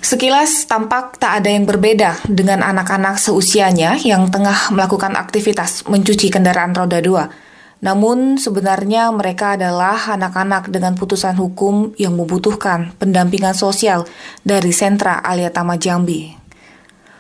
Sekilas tampak tak ada yang berbeda dengan anak-anak seusianya yang tengah melakukan aktivitas mencuci kendaraan roda 2. Namun sebenarnya mereka adalah anak-anak dengan putusan hukum yang membutuhkan pendampingan sosial dari Sentra Alia Tama Jambi.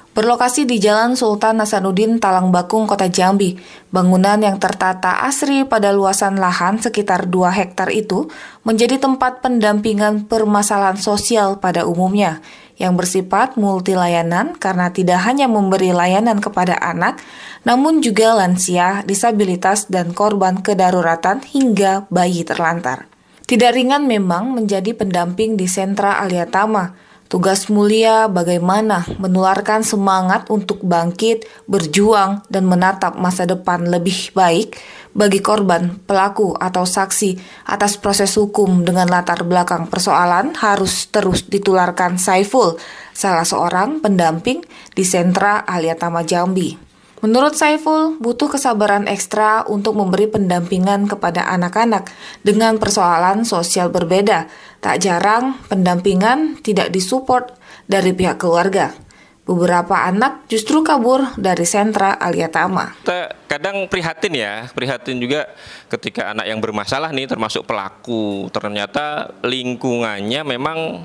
Berlokasi di Jalan Sultan Hasanuddin Talang Bakung, Kota Jambi, bangunan yang tertata asri pada luasan lahan sekitar 2 hektar itu menjadi tempat pendampingan permasalahan sosial pada umumnya, yang bersifat multilayanan karena tidak hanya memberi layanan kepada anak, namun juga lansia, disabilitas, dan korban kedaruratan hingga bayi terlantar. Tidak ringan memang menjadi pendamping di Sentra Alia Tama. Tugas mulia bagaimana menularkan semangat untuk bangkit, berjuang, dan menatap masa depan lebih baik bagi korban, pelaku, atau saksi atas proses hukum dengan latar belakang persoalan harus terus ditularkan Saiful, salah seorang pendamping di Sentra Alia Tama Jambi. Menurut Saiful, butuh kesabaran ekstra untuk memberi pendampingan kepada anak-anak dengan persoalan sosial berbeda. Tak jarang, pendampingan tidak disupport dari pihak keluarga. Beberapa anak justru kabur dari Sentra Alia Tama. Kita kadang prihatin juga ketika anak yang bermasalah nih, termasuk pelaku, ternyata lingkungannya memang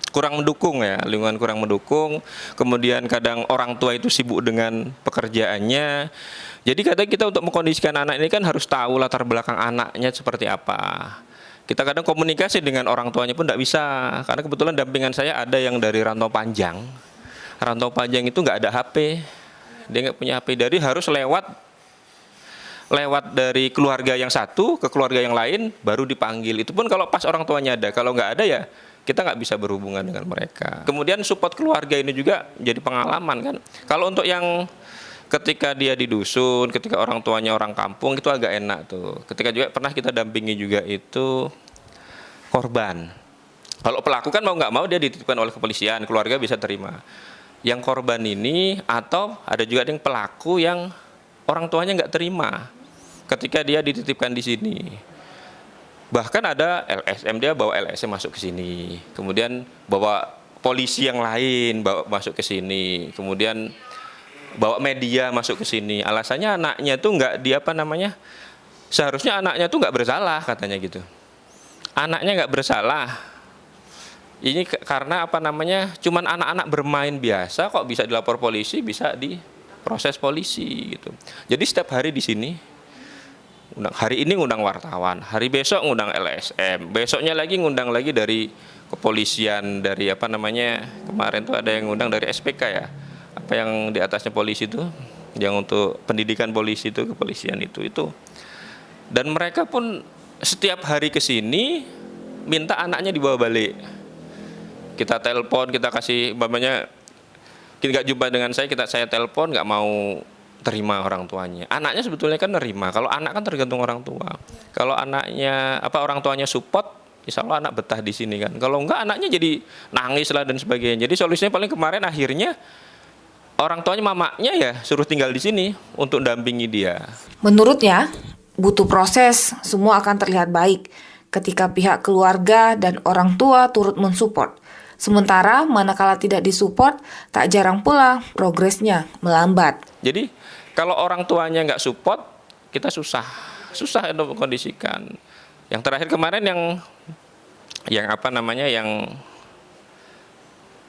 kurang mendukung ya, lingkungan kurang mendukung. Kemudian kadang orang tua itu sibuk dengan pekerjaannya. Jadi kadang kita untuk mengkondisikan anak ini kan harus tahu latar belakang anaknya seperti apa. Kita kadang komunikasi dengan orang tuanya pun tidak bisa, karena kebetulan dampingan saya ada yang dari rantau panjang. Rantau panjang itu nggak ada HP, dia nggak punya HP, jadi harus lewat dari keluarga yang satu ke keluarga yang lain baru dipanggil. Itu pun kalau pas orang tuanya ada, kalau nggak ada ya kita nggak bisa berhubungan dengan mereka. Kemudian support keluarga ini juga jadi pengalaman kan. Kalau untuk yang ketika dia di dusun, ketika orang tuanya orang kampung itu agak enak tuh. Ketika juga pernah kita dampingi juga itu korban. Kalau pelaku kan mau nggak mau dia dititipkan oleh kepolisian, keluarga bisa terima. Yang korban ini atau ada juga yang pelaku yang orang tuanya nggak terima ketika dia dititipkan di sini. Bahkan ada LSM, dia bawa LSM masuk ke sini, kemudian bawa polisi yang lain masuk ke sini, kemudian bawa media masuk ke sini. Alasannya anaknya tuh nggak seharusnya anaknya tuh nggak bersalah katanya gitu. Anaknya nggak bersalah. Ini karena cuman anak-anak bermain biasa kok bisa dilapor polisi, bisa diproses polisi gitu. Jadi setiap hari di sini. Hari ini ngundang wartawan, hari besok ngundang LSM, besoknya lagi ngundang lagi dari kepolisian, dari kemarin tuh ada yang ngundang dari SPK ya, apa yang di atasnya polisi itu, yang untuk pendidikan polisi itu, kepolisian itu. Dan mereka pun setiap hari ke sini minta anaknya dibawa balik. Kita telepon, kita kasih kita nggak jumpa dengan saya telepon nggak mau terima orang tuanya. Anaknya sebetulnya kan nerima. Kalau anak kan tergantung orang tua. Kalau anaknya orang tuanya support, insya Allah anak betah di sini kan. Kalau enggak anaknya jadi nangis lah dan sebagainya. Jadi solusinya paling kemarin akhirnya orang tuanya mamanya ya suruh tinggal di sini untuk dampingi dia. Menurutnya, butuh proses, semua akan terlihat baik ketika pihak keluarga dan orang tua turut mensupport. Sementara manakala tidak disupport, tak jarang pula progresnya melambat. Jadi kalau orang tuanya nggak support, kita susah untuk mengkondisikan. Yang terakhir kemarin yang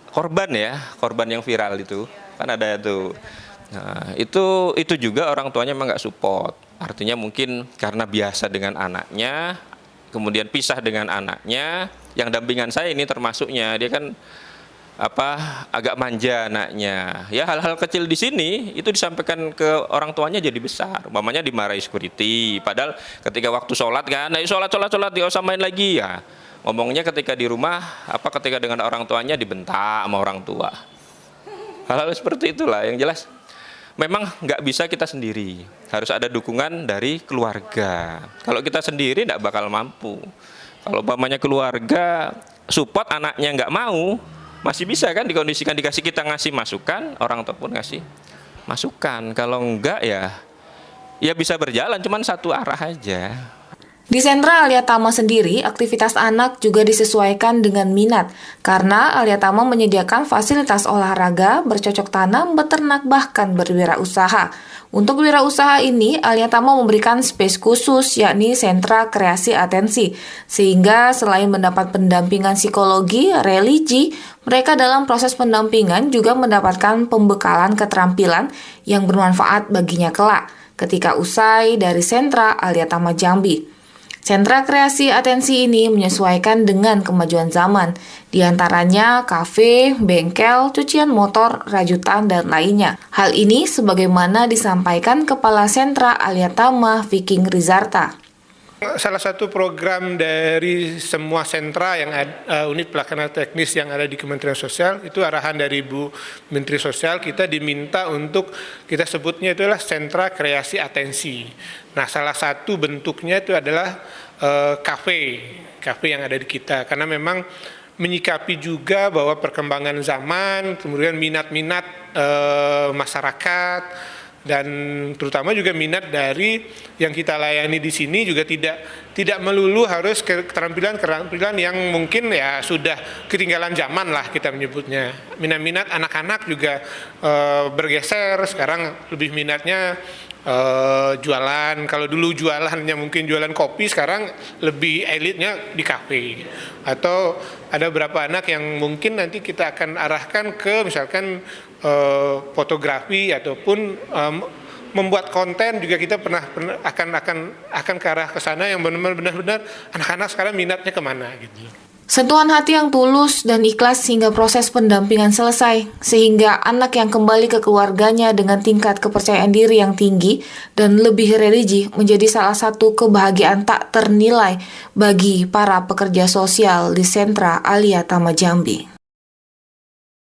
korban yang viral itu kan ada tuh. Nah, itu juga orang tuanya memang nggak support. Artinya mungkin karena biasa dengan anaknya, kemudian pisah dengan anaknya. Yang dampingan saya ini termasuknya, dia kan agak manja anaknya. Ya hal-hal kecil di sini itu disampaikan ke orang tuanya jadi besar. Umpamanya dimarahi security, padahal ketika waktu sholat kan, sholat dia usah main lagi ya. Ngomongnya ketika di rumah, ketika dengan orang tuanya dibentak sama orang tua. Hal-hal seperti itulah yang jelas. Memang nggak bisa kita sendiri, harus ada dukungan dari keluarga. Kalau kita sendiri nggak bakal mampu. Kalau umpamanya keluarga support anaknya nggak mau, masih bisa kan dikondisikan, kita ngasih masukan, orang tua pun ngasih masukan. Kalau enggak ya bisa berjalan cuman satu arah aja. Di sentra Alia Tama sendiri, aktivitas anak juga disesuaikan dengan minat, karena Alia Tama menyediakan fasilitas olahraga, bercocok tanam, beternak, bahkan berwirausaha. Untuk wirausaha ini, Alia Tama memberikan space khusus, yakni sentra kreasi atensi, sehingga selain mendapat pendampingan psikologi, religi, mereka dalam proses pendampingan juga mendapatkan pembekalan keterampilan yang bermanfaat baginya kelak, ketika usai dari sentra Alia Tama Jambi. Sentra kreasi atensi ini menyesuaikan dengan kemajuan zaman, di antaranya kafe, bengkel, cucian motor, rajutan, dan lainnya. Hal ini sebagaimana disampaikan Kepala Sentra Alia Tama, Viking Rizarta. Salah satu program dari semua sentra yang unit pelaksana teknis yang ada di Kementerian Sosial, itu arahan dari Bu Menteri Sosial, kita diminta untuk, kita sebutnya itulah sentra kreasi atensi. Nah, salah satu bentuknya itu adalah kafe yang ada di kita, karena memang menyikapi juga bahwa perkembangan zaman, kemudian minat-minat masyarakat, dan terutama juga minat dari yang kita layani di sini juga tidak melulu harus keterampilan yang mungkin ya sudah ketinggalan zaman lah kita menyebutnya. Minat anak-anak juga bergeser, sekarang lebih minatnya jualan. Kalau dulu jualannya mungkin jualan kopi, sekarang lebih elitnya di kafe. Atau ada beberapa anak yang mungkin nanti kita akan arahkan ke misalkan fotografi ataupun membuat konten juga, kita akan ke arah ke sana yang benar-benar anak-anak sekarang minatnya kemana gitu. Sentuhan hati yang tulus dan ikhlas hingga proses pendampingan selesai, sehingga anak yang kembali ke keluarganya dengan tingkat kepercayaan diri yang tinggi dan lebih religi menjadi salah satu kebahagiaan tak ternilai bagi para pekerja sosial di sentra Alia Tama Jambi.